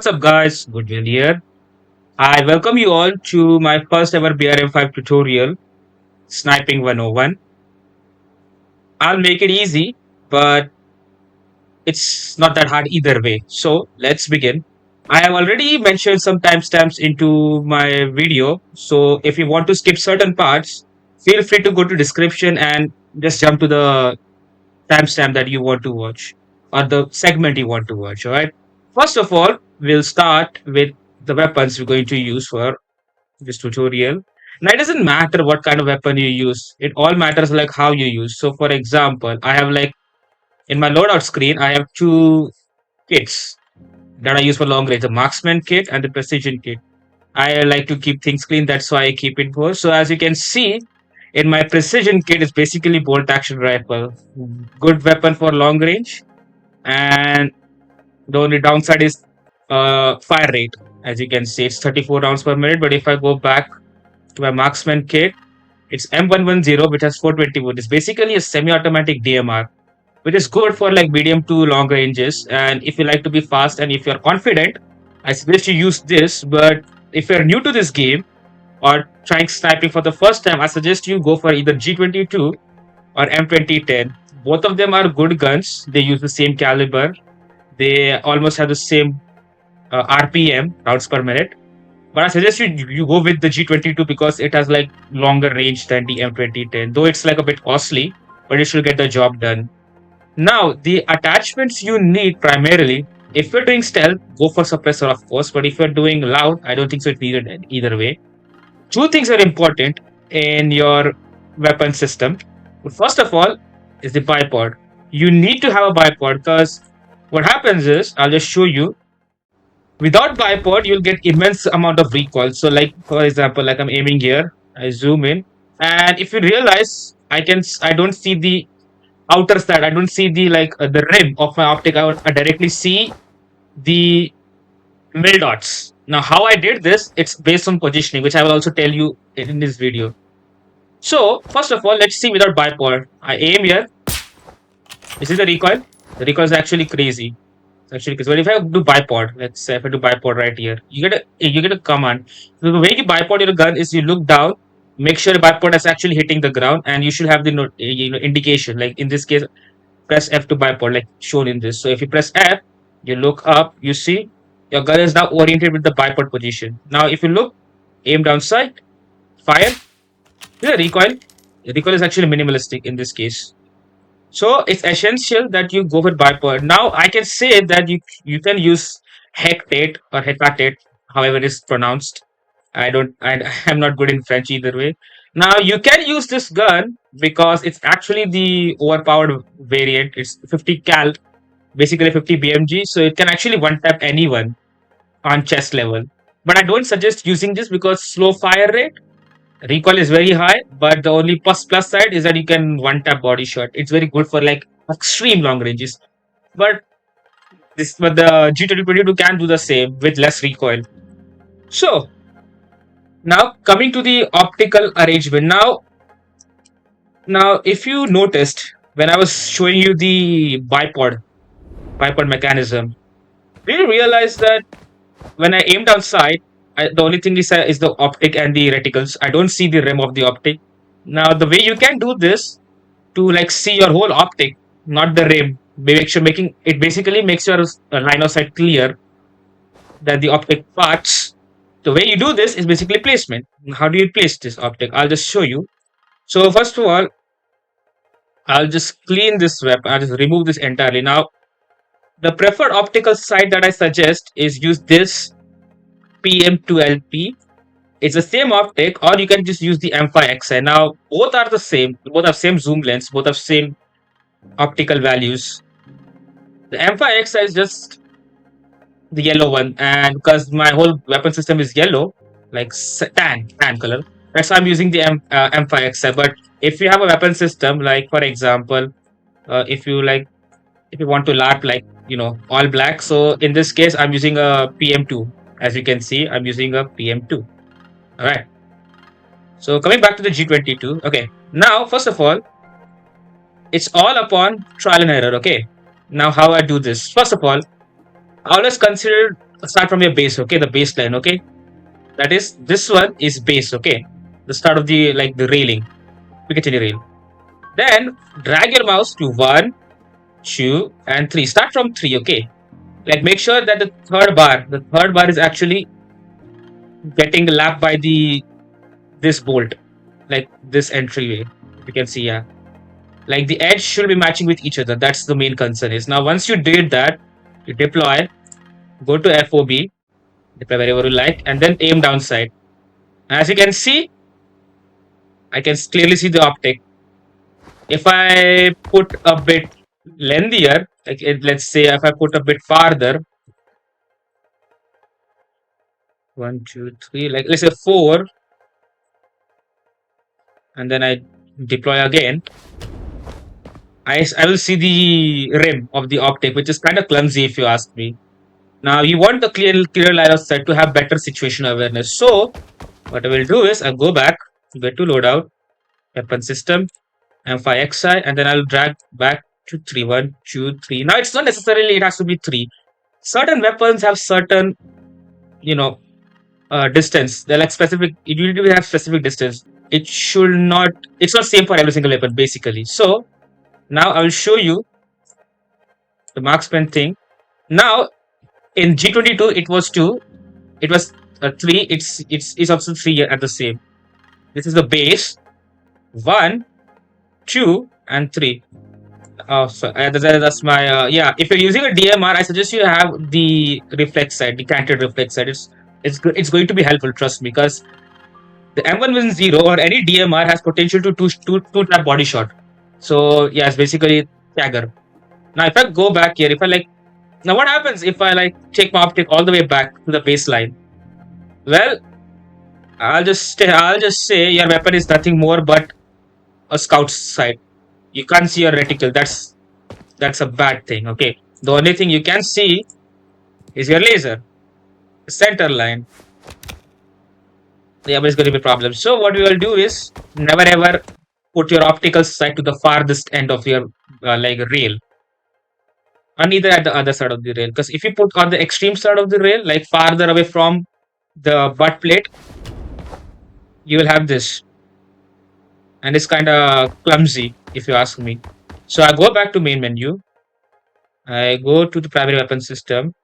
What's up, guys? Goodwill here. I welcome you all to my first ever BRM5 tutorial, Sniping 101. I'll make it easy, but it's not that hard either way. So let's begin. I have already mentioned some timestamps into my video. So if you want to skip certain parts, feel free to go to description and just jump to the timestamp that you want to watch or the segment you want to watch. All right. First of all, we'll start with the weapons we're going to use for this tutorial. Now it doesn't matter what kind of weapon you use. It all matters like how you use. So for example, I have like in my loadout screen, I have two kits that I use for long range, the marksman kit and the precision kit. I like to keep things clean. That's why I keep it both. So as you can see, in my precision kit is basically bolt action rifle. Good weapon for long range. And the only downside is fire rate. As you can see, it's 34 rounds per minute. But if I go back to my marksman kit, it's M110, which has 420 wood. It's basically a semi-automatic DMR, which is good for like medium to long ranges. And if you like to be fast and if you're confident, I suggest you use this. But if you're new to this game or trying sniping for the first time, I suggest you go for either G22 or M2010. Both of them are good guns. They use the same caliber. They almost have the same RPM, rounds per minute. But I suggest you go with the G22 because it has like longer range than the M2010. Though it's like a bit costly, but it should get the job done. Now, the attachments you need primarily, if you're doing stealth, go for suppressor, of course. But if you're doing loud, I don't think so it's needed either way. Two things are important in your weapon system. First of all, is the bipod. You need to have a bipod because what happens is, I'll just show you. Without bipod, you'll get immense amount of recoil. So, like for example, like I'm aiming here, I zoom in, and if you realize, I don't see the outer side. I don't see the the rim of my optic. I directly see the mil dots. Now, how I did this, it's based on positioning, which I will also tell you in this video. So, first of all, let's see without bipod. I aim here. You see the recoil? The recoil is actually crazy. Actually, because if I do bipod, let's say if I do bipod right here, you get a command. So the way you bipod your gun is you look down, make sure the bipod is actually hitting the ground, and you should have the indication. Like in this case, press F to bipod, like shown in this. So if you press F, you look up, you see your gun is now oriented with the bipod position. Now if you look, aim down sight, fire. The recoil. The recoil is actually minimalistic in this case. So it's essential that you go with bipod. Now I can say that you can use hectate or hecatate, however it is pronounced. I'm not good in French either way. Now you can use this gun because it's actually the overpowered variant. It's 50 cal, basically 50 BMG, so it can actually one tap anyone on chest level. But I don't suggest using this because slow fire rate. Recoil is very high, but the only plus side is that you can one tap body shot. It's very good for like extreme long ranges. But the G22 can do the same with less recoil. So now coming to the optical arrangement. Now if you noticed when I was showing you the bipod mechanism, did you realize that when I aim down sight, the only thing is the optic and the reticles. I don't see the rim of the optic. Now, the way you can do this to like see your whole optic, not the rim, make sure making it basically makes your line of sight clear that the optic parts. The way you do this is basically placement. How do you place this optic? I'll just show you. So first of all, I'll just clean this weapon. I'll just remove this entirely. Now, the preferred optical sight that I suggest is use this PM2LP. It's the same optic, or you can just use the M5XI. Now, both are the same. Both have same zoom lengths. Both have same optical values. The M5XI is just the yellow one, and because my whole weapon system is yellow, like tan color, that's why I'm using the M5XI. But if you have a weapon system, like for example, if you want to LARP like all black, so in this case I'm using a PM2. As you can see, I'm using a PM2. All right. So coming back to the G22. Okay. Now, first of all, it's all upon trial and error. Okay. Now, how I do this? First of all, I always consider start from your base, okay, the baseline, okay. That is, this one is base, okay, the start of the like the railing, Piccadilly rail. Then drag your mouse to 1, 2, and 3. Start from 3, okay. Like make sure that the third bar is actually getting lapped by the this bolt, like this entryway. You can see, yeah. Like the edge should be matching with each other. That's the main concern is. Now once you did that, you deploy, go to FOB, deploy wherever you like, and then aim downside. As you can see, I can clearly see the optic. If I put a bit lengthier, like let's say if I put a bit farther, 1, 2, 3, like let's say 4, and then I deploy again, I will see the rim of the optic, which is kind of clumsy if you ask me. Now you want the clear line of sight to have better situation awareness. So what I will do is I'll go back, get to loadout, weapon system, M5XI, and then I'll drag back to 3, 1, 2, 3. Now it's not necessarily it has to be 3. Certain weapons have certain, you know, distance. They're like specific. You need to have specific distance. It should not. It's not same for every single weapon, basically. So now I will show you the marksman thing. Now in G22 it was 2. It was 3. It's also 3 at the same. This is the base. 1, 2, and 3. Oh, so that's my yeah. If you're using a DMR, I suggest you have the reflex side, the canted reflex side. It's going to be helpful. Trust me, because the M110 or any DMR has potential to two tap body shot. So yeah, it's basically stagger. Now if I go back here, if I like, now what happens if I like take my optic all the way back to the baseline? Well, I'll just say your weapon is nothing more but a scout's sight. You can't see your reticle. That's a bad thing. Okay, the only thing you can see is your laser, center line. Yeah, but it's going to be a problem. So what we will do is never ever put your optical sight to the farthest end of your like rail, or neither at the other side of the rail. Because if you put on the extreme side of the rail, like farther away from the butt plate, you will have this, and it's kind of clumsy if you ask me. So I go back to main menu. I go to the primary weapon system,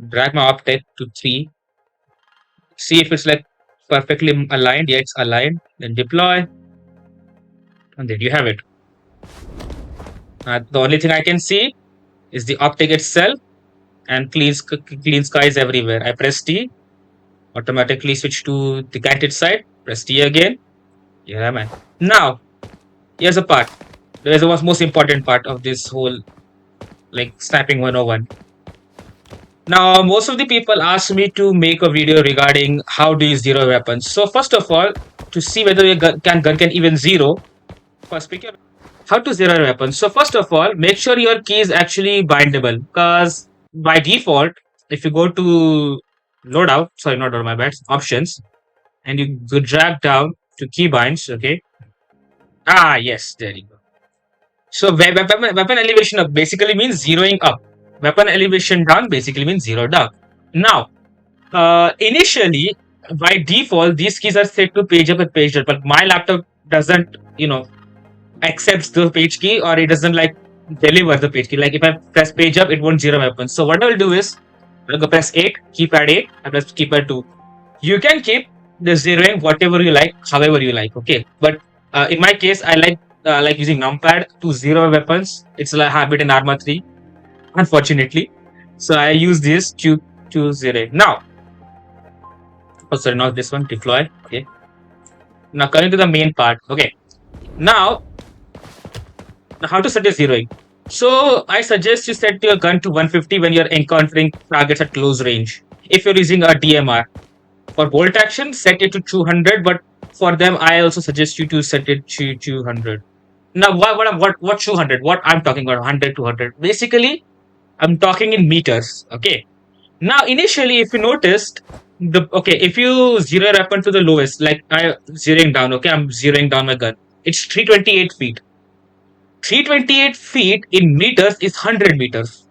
drag my optic to 3, see if it's like perfectly aligned. Yeah, it's aligned. Then deploy, and there you have it. The only thing I can see is the optic itself and clean skies everywhere. I press T, automatically switch to the canted side, press T again. Yeah, man. Now, here's a part. There's the most important part of this whole like sniping 101. Now, most of the people ask me to make a video regarding how do you zero weapons. So first of all, to see whether your gun can even zero, first pick your how to zero your weapons. So first of all, make sure your key is actually bindable, because by default, if you go to loadout, sorry, not on my bad, options, and you go drag down to key binds, okay. Ah, yes, there you go. So weapon elevation up basically means zeroing up. Weapon elevation down basically means zero down. Now, initially, by default, these keys are set to page up and page down, but my laptop doesn't, accepts the page key, or it doesn't like deliver the page key. Like if I press page up, it won't zero weapons. So what I'll do is I'll go press 8, keypad 8, I press keypad 2. You can keep the zeroing whatever you like, however you like, okay. But in my case, I like using numpad to zero weapons. It's like habit in Arma 3, unfortunately. So I use this to zero. Now, oh sorry, not this one, deploy. Okay. Now coming to the main part. Okay. Now how to set a zeroing. So I suggest you set your gun to 150 when you're encountering targets at close range. If you're using a DMR. For bolt action, set it to 200, but for them, I also suggest you to set it to 200. Now, what 200? What I'm talking about, 100, 200. Basically, I'm talking in meters. Okay. Now, initially, if you noticed, if you zero your weapon to the lowest, like I zeroing down, okay, I'm zeroing down my gun. It's 328 feet. 328 feet in meters is 100 meters.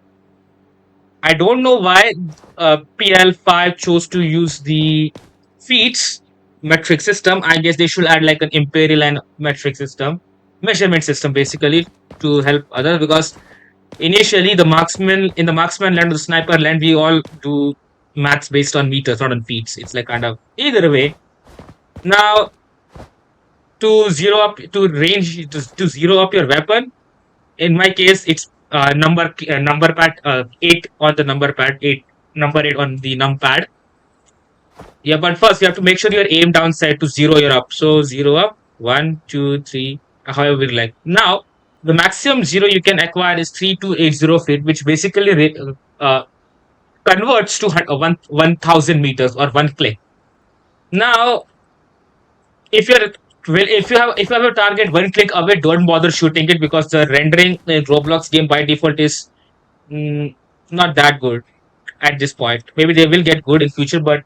I don't know why PL5 chose to use the feats metric system. I guess they should add like an imperial and metric system, measurement system basically to help others, because initially the marksman in the marksman land or the sniper land, we all do maths based on meters, not on feet. It's like kind of either way. Now to zero up to range to zero up your weapon. In my case, it's number pad 8 on the number pad 8 number 8 on the numpad. Yeah, but first you have to make sure your aim down set to zero your up. So zero up, 1, 2, 3, however you like. Now the maximum zero you can acquire is 3280 feet, which basically converts to 1000 meters or one click. Now, if you're if you have a target one click away, don't bother shooting it, because the rendering in Roblox game by default is mm, not that good at this point. Maybe they will get good in future, but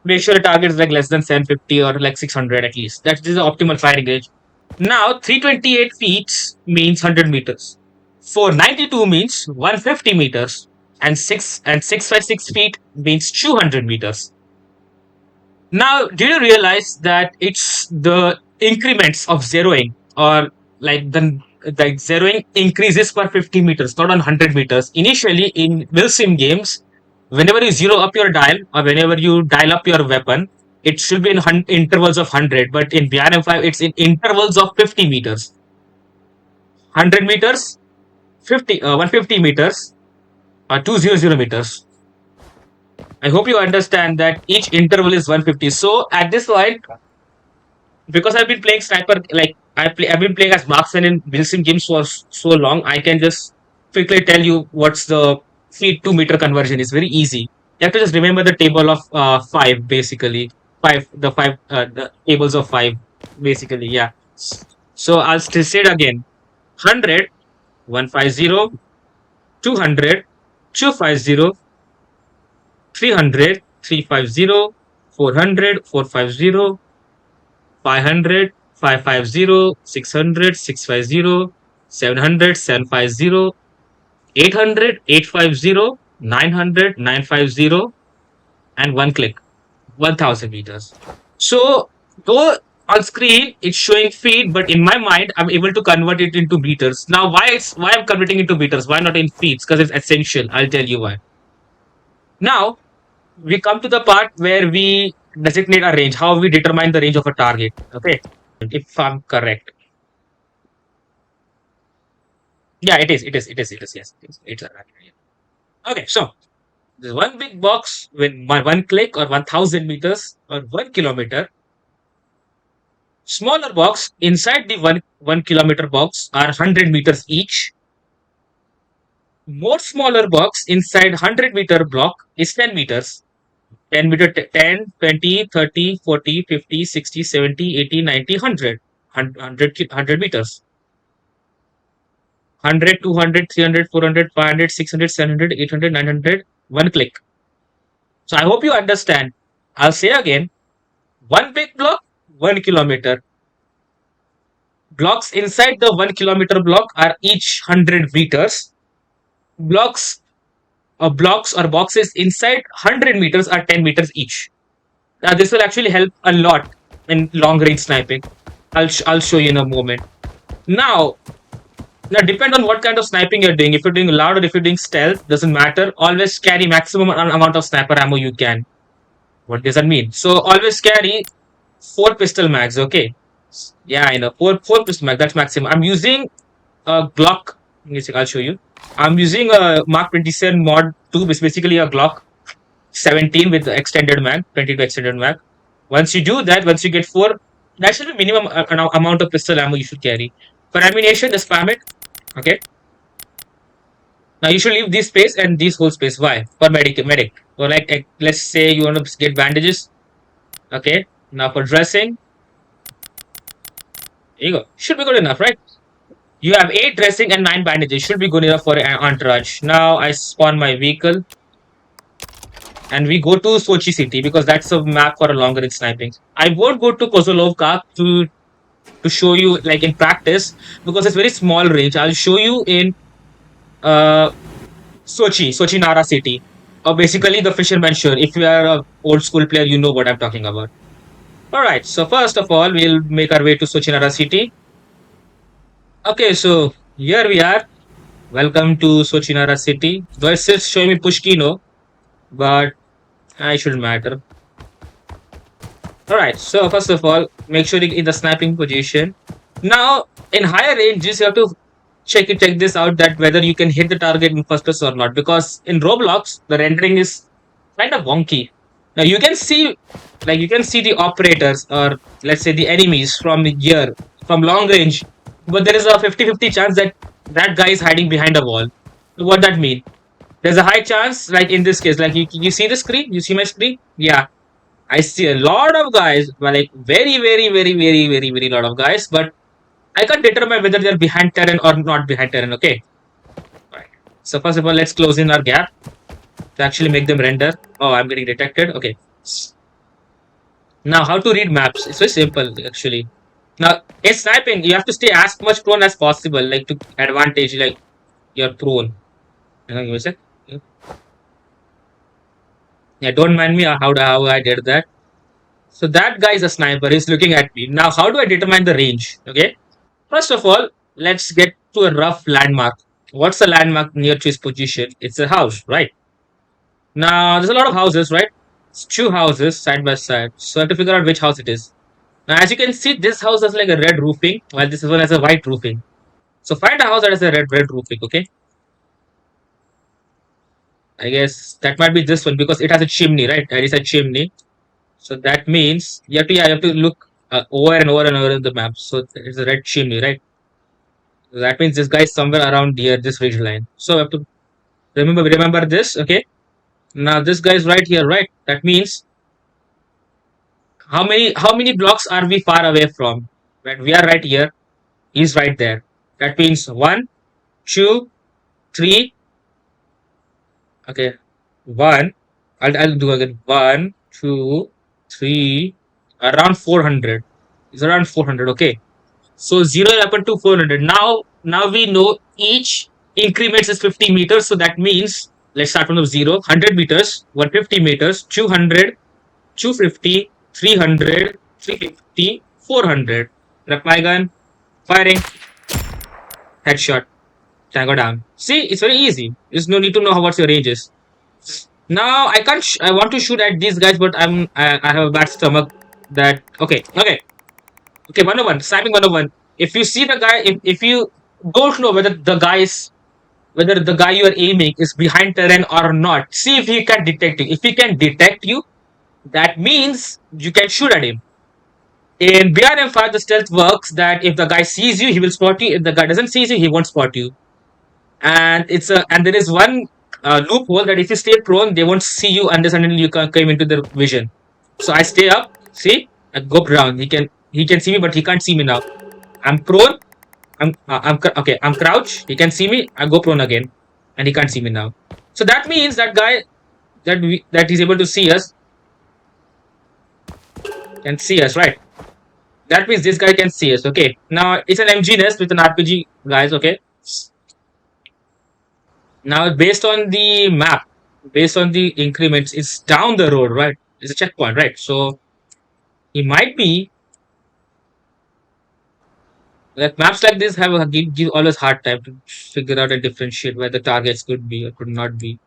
make sure the target is like less than 750 or like 600 at least. That is the optimal firing range. Now, 328 feet means 100 meters. 492 means 150 meters, and 656 feet means 200 meters. Now, do you realize that it's the increments of zeroing, or like the zeroing increases per 50 meters, not on 100 meters. Initially, in Wilsim games, whenever you zero up your dial or whenever you dial up your weapon, it should be in intervals of 100. But in BRM5, it's in intervals of 50 meters. 100 meters, 150 meters, or 200 meters. I hope you understand that each interval is 150. So at this point, because I've been playing sniper, like I've been playing as marksman in Wilson games for so long, I can just quickly tell you what's the feet to meter conversion. Is very easy. You have to just remember the table of five, basically. The tables of five, basically. Yeah. So I'll still say it again: 100, 150, 200, 250, 300, 350, 400, 450, 500, 550, 600, 650, 700, 750, 800, 850, 900, 950, and one click, 1000 meters. So, though on screen it's showing feet, but in my mind I'm able to convert it into meters. Now, why I'm converting into meters? Why not in feet? Because it's essential. I'll tell you why. Now, we come to the part where we designate a range, how we determine the range of a target. Okay, if I'm correct. Yeah, it is. It is. It is. It is. Yes, it is. It's a okay. So there's one big box with one click or 1000 meters or 1 kilometer. Smaller box inside the one kilometer box are 100 meters each. More smaller box inside 100-meter block is 10 meters. 10 meter, 10, 20, 30, 40, 50, 60, 70, 80, 90, 100. 100 meters. 100, 200, 300, 400, 500, 600, 700, 800, 900. One click. So I hope you understand. I'll say again, one big block, 1 kilometer. Blocks inside the 1 kilometer block are each 100 meters. Blocks or boxes inside 100 meters are 10 meters each. Now, this will actually help a lot in long range sniping. I'll show you in a moment. Now, depend on what kind of sniping you're doing. If you're doing loud or if you're doing stealth, doesn't matter. Always carry maximum amount of sniper ammo you can. What does that mean? So always carry 4 pistol mags. Okay. Yeah, I know. Four pistol mags. That's maximum. I'm using a Glock. I'll show you. I'm using a Mark 27 Mod 2, which is basically a Glock 17 with the extended mag, 22 extended mag. Once you do that, once you get 4, that should be minimum amount of pistol ammo you should carry. For ammunition, just spam it. Okay. Now you should leave this space and this whole space. Why? For medic. Or like, let's say you want to get bandages. Okay. Now for dressing. There you go. Should be good enough, right? You have 8 dressing and 9 bandages. Should be good enough for an entourage. Now I spawn my vehicle. And we go to Sochi City because that's a map for a longer range sniping. I won't go to Kozolovka to show you like in practice because it's very small range. I'll show you in Sochi Nara City. Or basically the Fisherman Shore. If you are a old school player, you know what I'm talking about. Alright, so first of all, we'll make our way to Sochi Nara City. Okay, so here we are. Welcome to Sochi Nara City. Though it says showing me Pushkino, but I shouldn't matter. Alright, so first of all, make sure you're in the sniping position. Now, in higher ranges, you have to check this out that whether you can hit the target in first place or not. Because in Roblox, the rendering is kind of wonky. Now you can see the operators or let's say the enemies from here, from long range. But there is a 50-50 chance that that guy is hiding behind a wall. What that mean? There's a high chance, like in this case, like you see the screen? You see my screen? Yeah. I see a lot of guys, but like very lot of guys, but I can't determine whether they're behind terrain or not behind terrain. Okay. Right. So first of all, let's close in our gap to actually make them render. Oh, I'm getting detected. Okay. Now, how to read maps? It's very simple actually. Now, in sniping, you have to stay as much prone as possible, like to advantage, like you're prone. Hang on, give me a sec. Yeah, don't mind me how I did that. So that guy is a sniper. He's looking at me. Now, how do I determine the range? Okay. First of all, let's get to a rough landmark. What's the landmark near to his position? It's a house, right? Now, there's a lot of houses, right? It's two houses side by side. So I have to figure out which house it is. Now, as you can see, this house has like a red roofing, while this one has a white roofing. So find a house that has a red roofing, okay? I guess that might be this one because it has a chimney, right? There is a chimney. So that means you have to look over and over and over in the map. So it's a red chimney, right? So that means this guy is somewhere around here, this ridge line. So I have to remember this, okay? Now this guy is right here, right? That means how many blocks are we far away from? When we are right here, he's right there. That means one, two, three. Okay, one. I'll do again. One, two, three. Around 400. It's around 400. Okay. So 0 happened to 400. Now we know each increments is 50 meters. So that means let's start from the 0. 100 meters, 150 meters, 200, 250, 300, 350, 400. Rep my gun. Firing. Headshot. Tango down. See, it's very easy. There's no need to know how what's your range is. Now I can't. I want to shoot at these guys, but I have a bad stomach. That okay. 101. Sniping 101. If you see the guy, if you don't know whether the guy you are aiming is behind terrain or not, see if he can detect you. If he can detect you, that means you can shoot at him. In BRM5, the stealth works that if the guy sees you, he will spot you. If the guy doesn't see you, he won't spot you. And there is one loophole that if you stay prone, they won't see you unless until you come into their vision. So I stay up. See, I go down. He can see me, but he can't see me now. I'm prone. Okay. I'm crouch. He can see me. I go prone again, and he can't see me now. So that means that guy that he's able to see us can see us, right? That means this guy can see us. Okay. Now it's an MG nest with an RPG, guys. Okay. Now based on the map, based on the increments, it's down the road, right? It's a checkpoint, right? So he might be like maps like this have give always hard time to figure out and differentiate where the targets could be or could not be.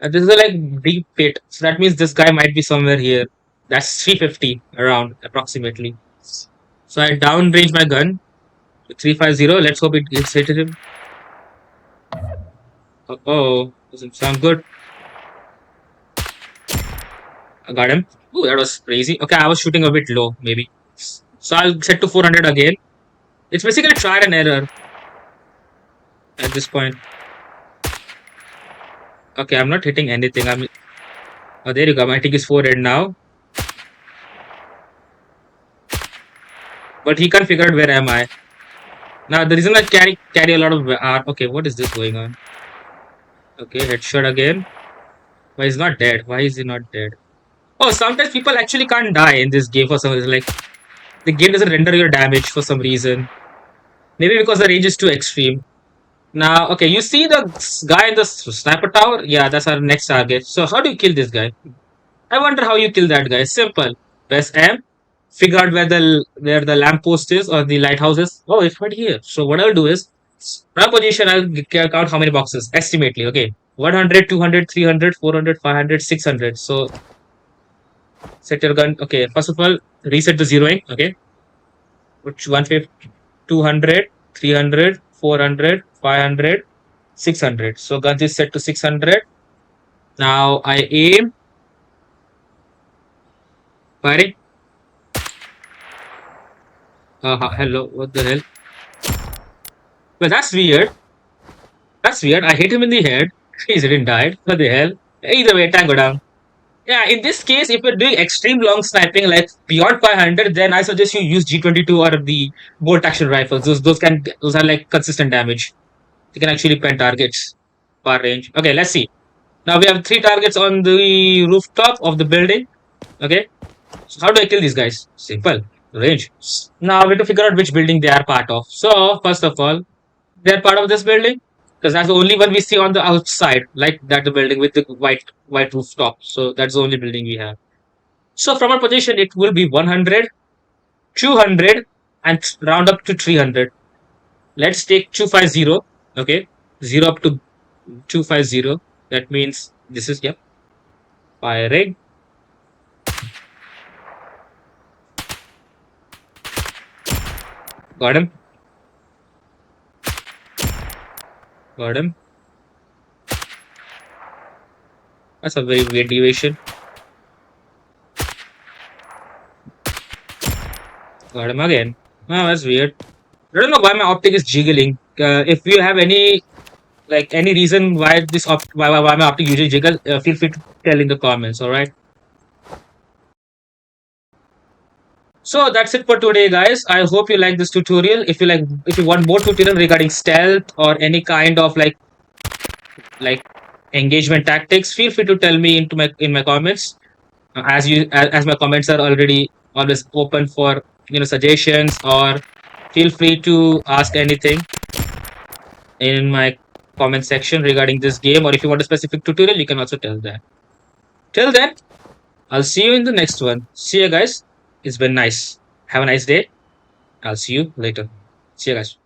And this is a like deep pit, so that means this guy might be somewhere here. That's 350 around approximately. So I downrange my gun to 350. Let's hope it gets hit him. Oh, doesn't sound good. I got him. Ooh, that was crazy. Okay, I was shooting a bit low, maybe. So I'll set to 400 again. It's basically trial and error at this point. Okay, I'm not hitting anything. Oh, there you go. My tick is 400 now. But he can't figure out where am I. Now the reason I carry a lot of okay, what is this going on? Okay, headshot again. Why he's not dead? Why is he not dead? Oh, sometimes people actually can't die in this game for some reason. Like the game doesn't render your damage for some reason. Maybe because the range is too extreme. Now, okay, you see the guy in the sniper tower? Yeah, that's our next target. So how do you kill this guy? I wonder how you kill that guy. Simple. Press M, figure out where the lamppost is or the lighthouse is. Oh, it's right here. So what I'll do is, from position, I'll count how many boxes. Estimately, okay. 100, 200, 300, 400, 500, 600. So set your gun. Okay, first of all, reset the zeroing. Okay, which 150, 200, 300, 400, 500, 600. So gun is set to 600. Now I aim, firing. Hello, what the hell? Well, that's weird. That's weird. I hit him in the head. He didn't die. What the hell? Either way, tango down. Yeah, in this case, if you're doing extreme long sniping, like beyond 500, then I suggest you use G22 or the bolt action rifles. Those are like consistent damage. You can actually pen targets, far range. Okay, let's see. Now we have three targets on the rooftop of the building. Okay, so how do I kill these guys? Simple, range. Now we have to figure out which building they are part of. So first of all, they're part of this building because that's the only one we see on the outside, like that the building with the white rooftop. So that's the only building we have. So from our position, it will be 100, 200, and round up to 300. Let's take 250. Okay, 0 up to 250. That means this is, yep, firing. Got him. Got him. That's a very weird deviation. Got him again. Oh, that's weird. I don't know why my optic is jiggling. If you have any reason why why my optic usually jiggle, feel free to tell in the comments. All right. So that's it for today, guys. I hope you like this tutorial. If you want more tutorial regarding stealth or any kind of like engagement tactics, feel free to tell me in my comments. As my comments are already always open for suggestions, or feel free to ask anything in my comment section regarding this game, or if you want a specific tutorial, you can also tell that. Till then, I'll see you in the next one. See you guys. It's been nice. Have a nice day. I'll see you later. See you guys.